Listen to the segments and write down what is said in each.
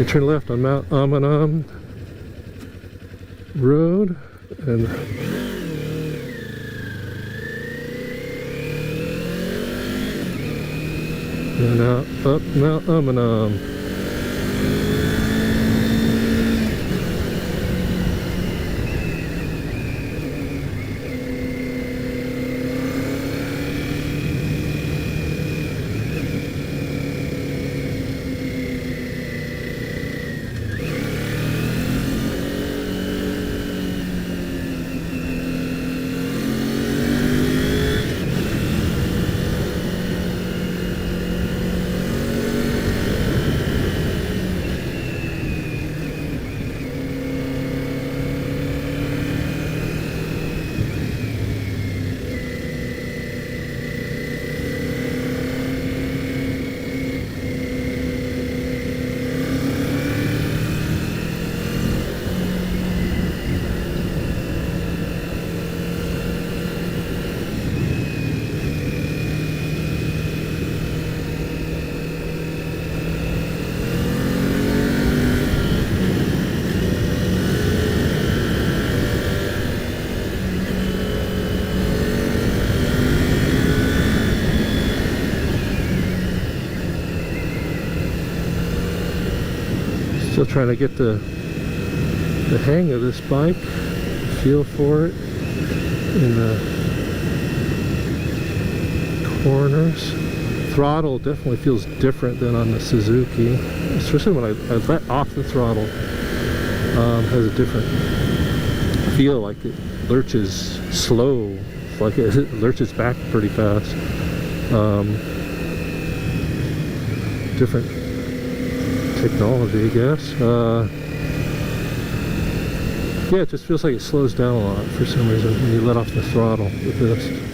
turn left on Mt Umunhum Road, and now up Mt Umunhum. Still trying to get the hang of this bike, feel for it in the corners. Throttle definitely feels different than on the Suzuki, especially when I let off the throttle. Has a different feel, like it lurches slow, like it lurches back pretty fast. Different technology, I guess. Yeah, it just feels like it slows down a lot for some reason when you let off the throttle with this.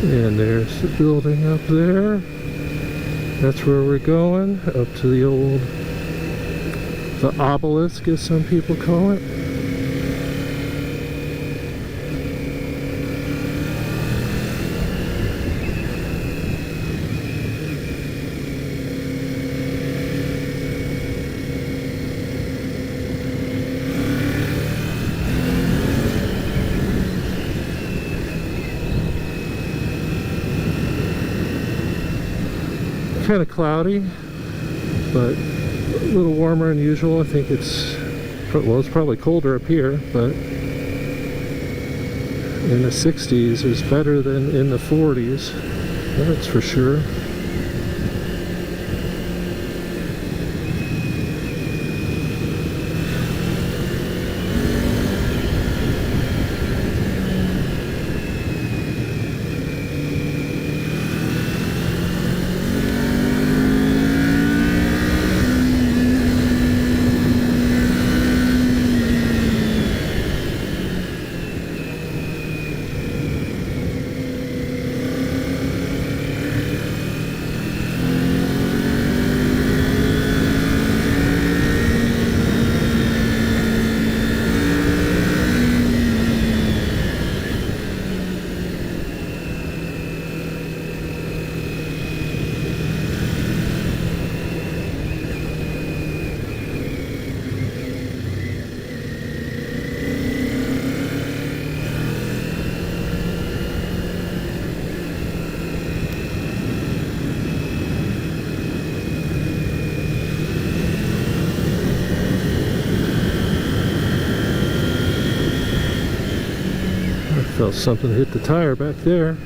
And there's the building up there. That's where we're going, up to the obelisk, as some people call it. Kind of cloudy, but a little warmer than usual. I think it's probably colder up here, but in the 60s is better than in the 40s, that's for sure. Felt something hit the tire back there.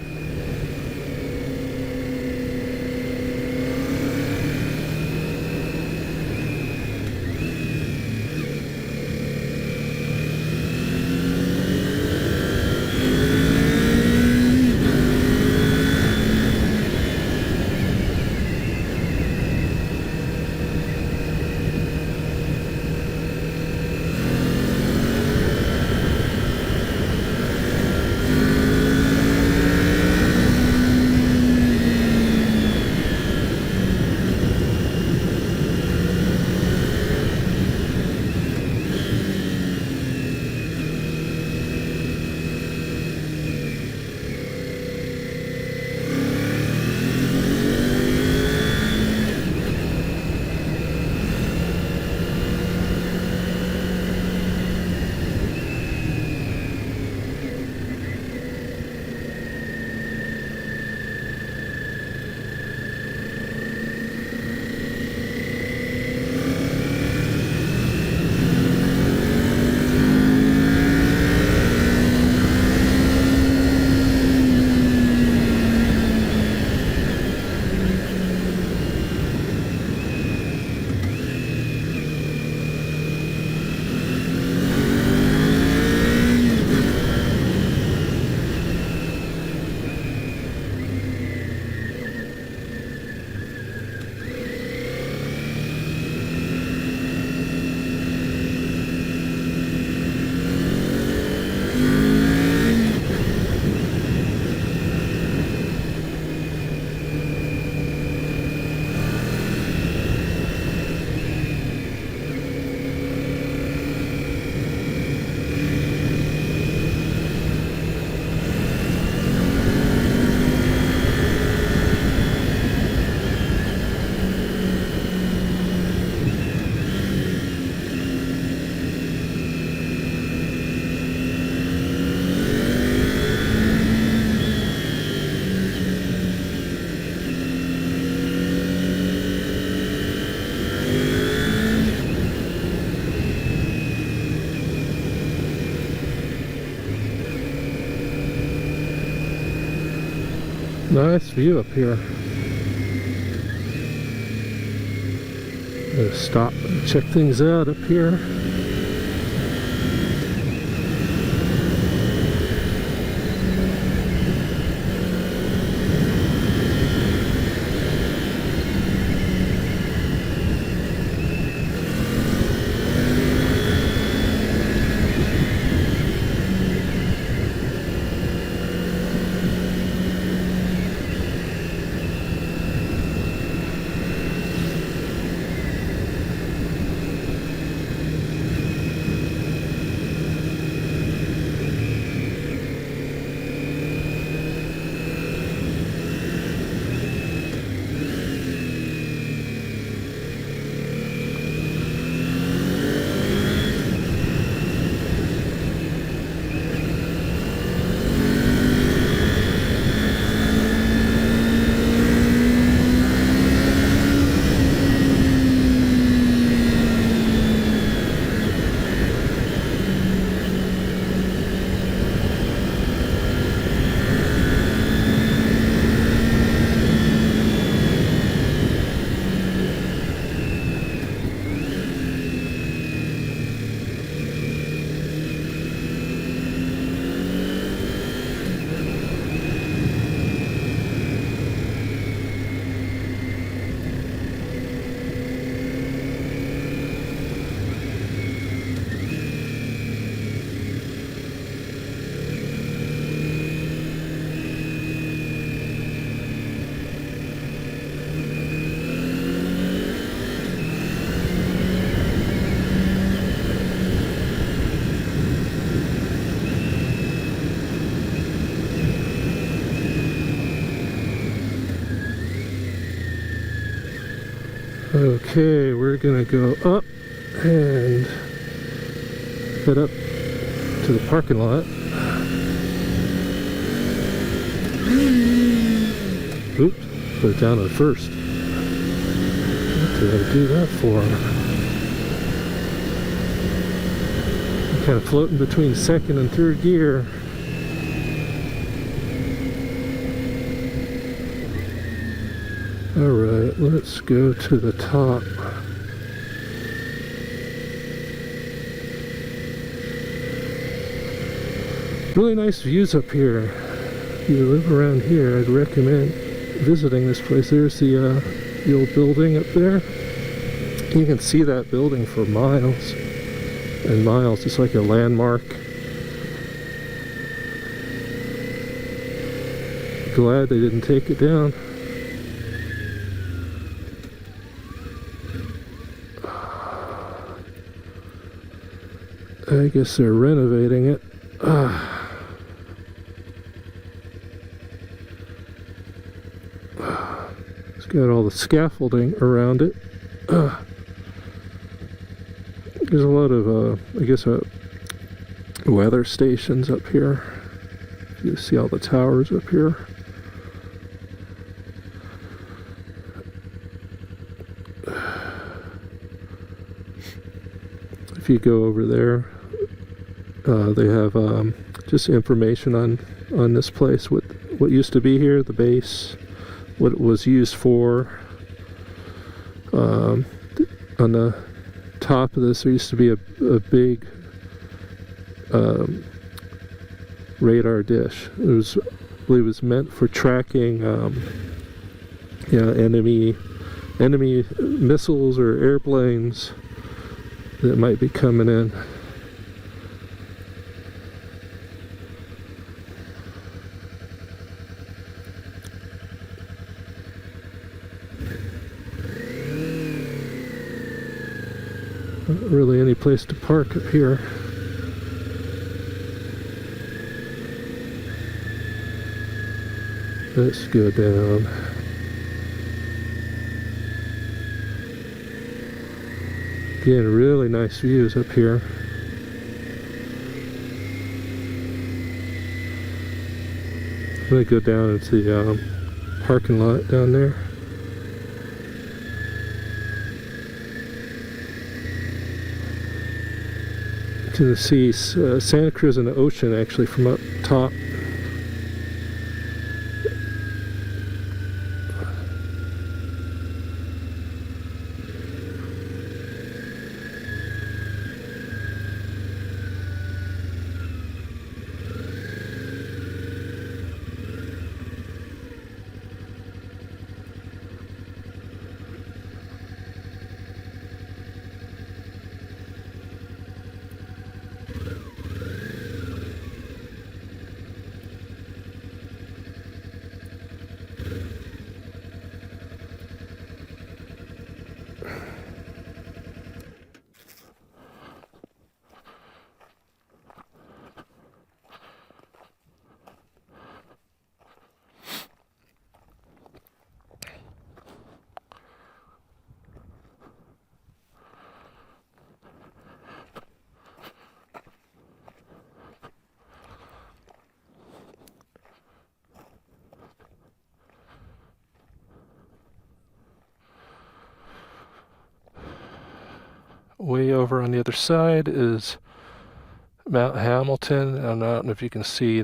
Nice view up here. Gonna stop and check things out up here. Okay, we're gonna go up and head up to the parking lot. Oops, put it down at first. What did I do that for? I'm kind of floating between second and third gear. Alright, let's go to the top. Really nice views up here. If you live around here, I'd recommend visiting this place. There's the old building up there. You can see that building for miles and miles. It's like a landmark. Glad they didn't take it down. I guess they're renovating it. It's got all the scaffolding around it. There's a lot of, I guess, weather stations up here. You see all the towers up here. If you go over there, they have just information on this place, what used to be here, the base, what it was used for. On the top of this, there used to be a big radar dish. It was, I believe, it was meant for tracking, enemy missiles or airplanes that might be coming in. Not really any place to park up here. Let's go down. Again, really nice views up here. I'm going to go down into the parking lot down there. You can see Santa Cruz and the ocean actually from up top. way over on the other side is Mount Hamilton. I don't know if you can see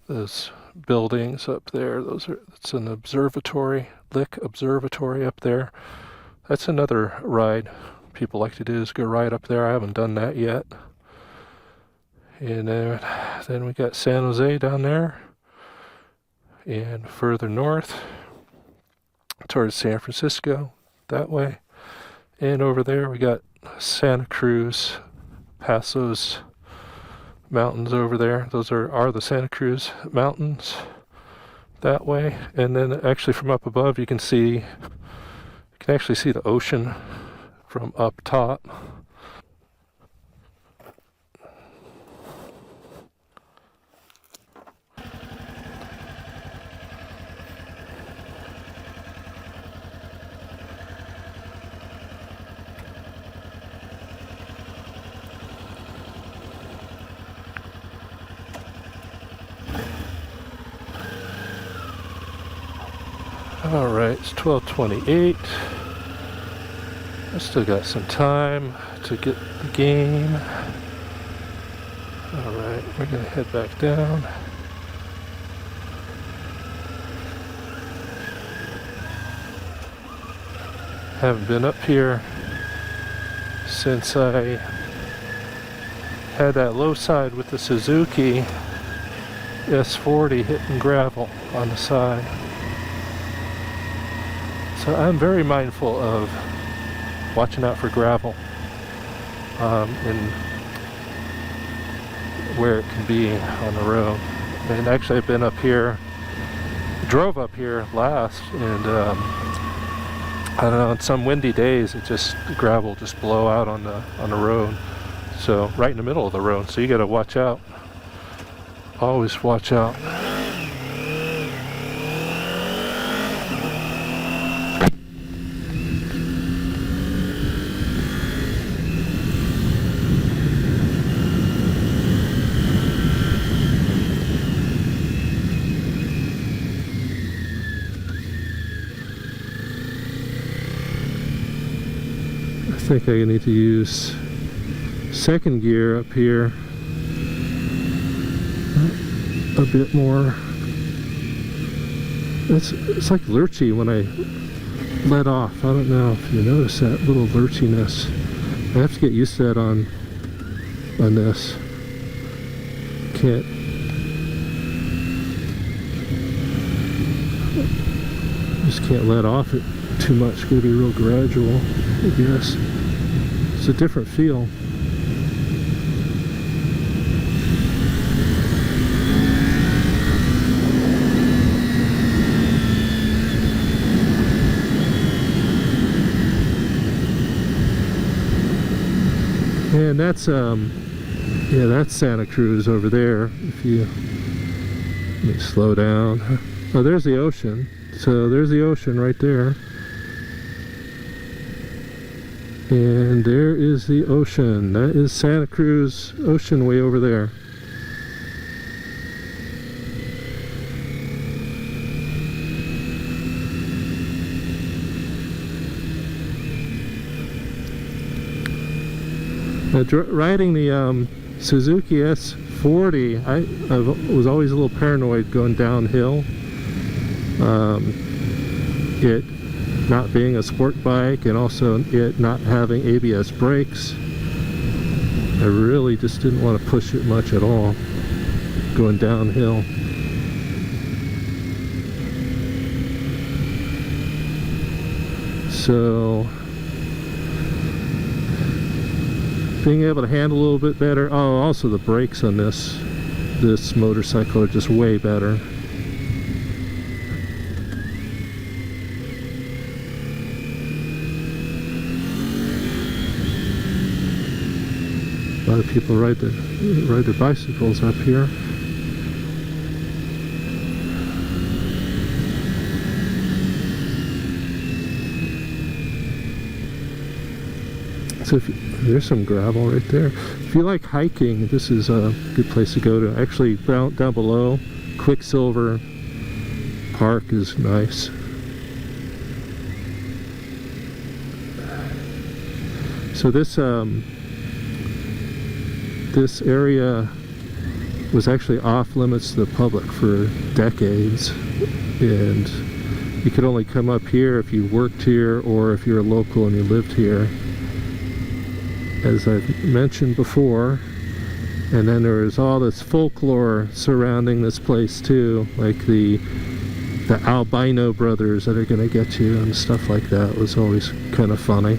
those buildings up there. It's an observatory, Lick Observatory up there. That's another ride people like to do, is go right up there. I haven't done that yet. And then we got San Jose down there, and further north towards San Francisco that way. And over there we got Santa Cruz, past those mountains over there. Those are the Santa Cruz mountains that way. And then actually from up above you can actually see the ocean from up top. Alright, it's 12:28. I still got some time to get the game. Alright, we're going to head back down. Haven't been up here since I had that low side with the Suzuki S40 hitting gravel on the side. So I'm very mindful of watching out for gravel and where it can be on the road. And actually I've been up here, drove up here last, and I don't know, on some windy days the gravel just blow out on the road. So right in the middle of the road, so you gotta watch out. Always watch out. I think I need to use second gear up here a bit more. It's like lurchy when I let off. I don't know if you notice that little lurchiness. I have to get used to that on this. Just can't let off it too much. Gotta be real gradual, I guess. It's a different feel. And that's that's Santa Cruz over there. If you let me slow down. Oh, there's the ocean. So there's the ocean right there. And there is the ocean. That is Santa Cruz Ocean way over there. Riding the Suzuki S40, I was always a little paranoid going downhill. It not being a sport bike, and also it not having ABS brakes. I really just didn't want to push it much at all going downhill. So being able to handle a little bit better. Oh, also the brakes on this motorcycle are just way better. A lot of people ride their bicycles up here. So there's some gravel right there. If you like hiking, this is a good place to go to. Actually, down below, Quicksilver Park is nice. So this area was actually off limits to the public for decades, and you could only come up here if you worked here or if you're a local and you lived here, as I've mentioned before. And then there was all this folklore surrounding this place too, like the albino brothers that are going to get you and stuff like that. It was always kind of funny.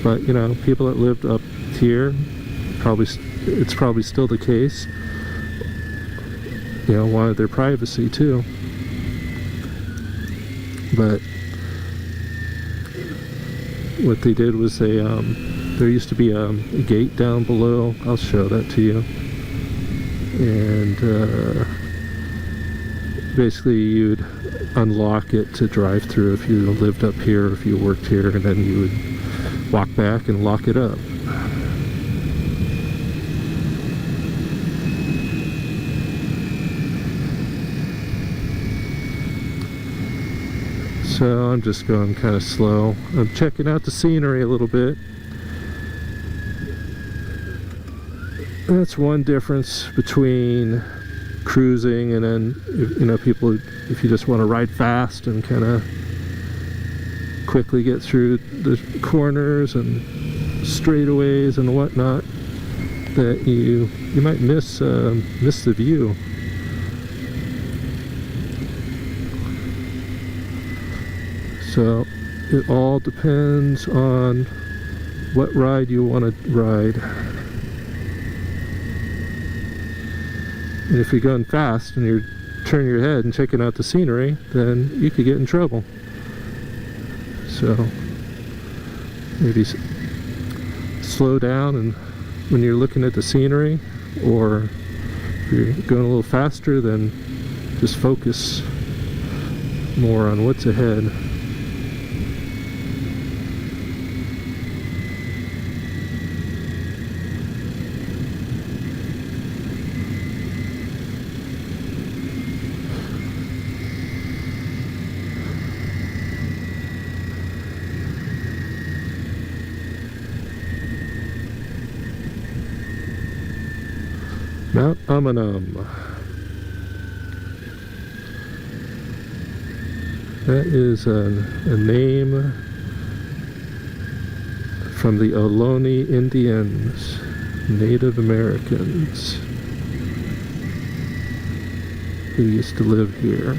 But you know, people that lived up here, it's probably still the case, you know, wanted their privacy too. But what they did was they there used to be a gate down below. I'll show that to you. And basically you'd unlock it to drive through if you lived up here or if you worked here, and then you would walk back and lock it up. So I'm just going kind of slow. I'm checking out the scenery a little bit. That's one difference between cruising and then, you know, people, if you just want to ride fast and kind of quickly get through the corners and straightaways and whatnot, that you might miss the view. So it all depends on what ride you want to ride. And if you're going fast and you're turning your head and checking out the scenery, then you could get in trouble. So maybe slow down and when you're looking at the scenery, or if you're going a little faster, then just focus more on what's ahead. Mt Umunhum. That is a name from the Ohlone Indians, Native Americans, who used to live here.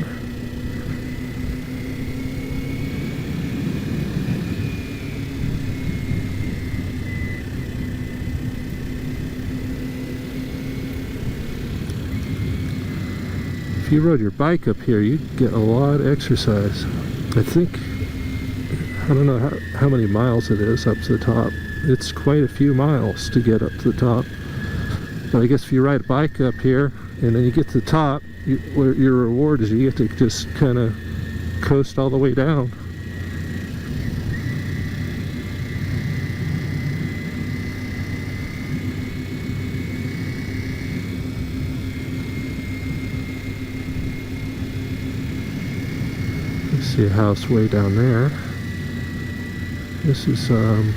If you rode your bike up here, you'd get a lot of exercise. I don't know how many miles it is up to the top. It's quite a few miles to get up to the top. But I guess if you ride a bike up here and then you get to the top, your reward is you get to just kind of coast all the way down. See a house way down there. This is, can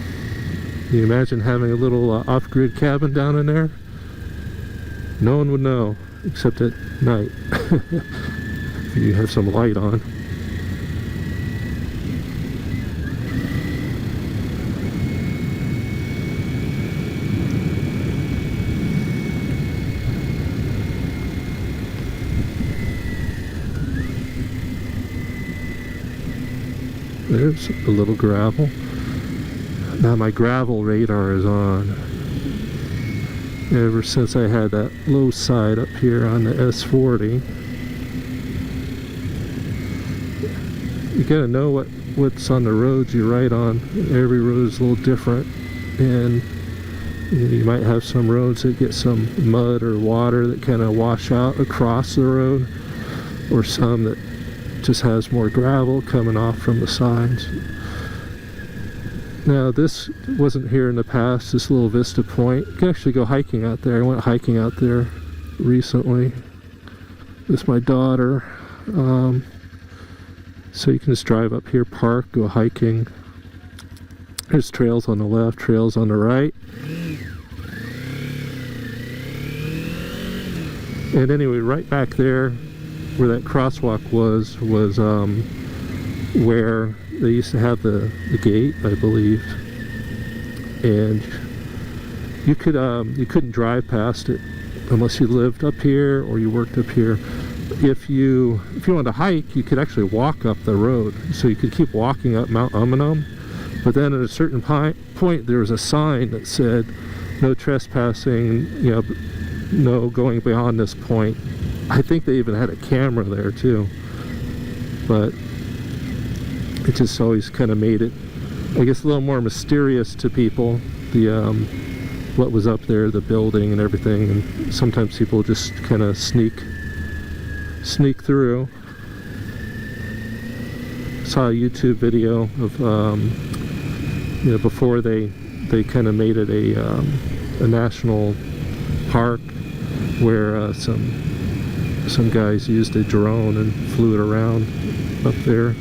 you imagine having a little off-grid cabin down in there? No one would know, except at night. If you have some light on. There's a little gravel. Now my gravel radar is on. Ever since I had that low side up here on the S40. You gotta know what's on the roads you ride on. Every road is a little different, and you might have some roads that get some mud or water that kind of wash out across the road, or some that just has more gravel coming off from the sides. Now this wasn't here in the past, this little vista point. You can actually go hiking out there. I went hiking out there recently with my daughter. So you can just drive up here, park, go hiking. There's trails on the left, trails on the right. And anyway, right back there where that crosswalk was where they used to have the gate, I believe. And you couldn't drive past it unless you lived up here or you worked up here. If you wanted to hike, you could actually walk up the road, so you could keep walking up Mt Umunhum. But then at a certain point, there was a sign that said, "No trespassing. No going beyond this point." I think they even had a camera there too. But it just always kind of made it, I guess, a little more mysterious to people. What was up there, the building and everything, and sometimes people just kind of sneak through. Saw a YouTube video of before they kind of made it a national park, where some guys used a drone and flew it around up there.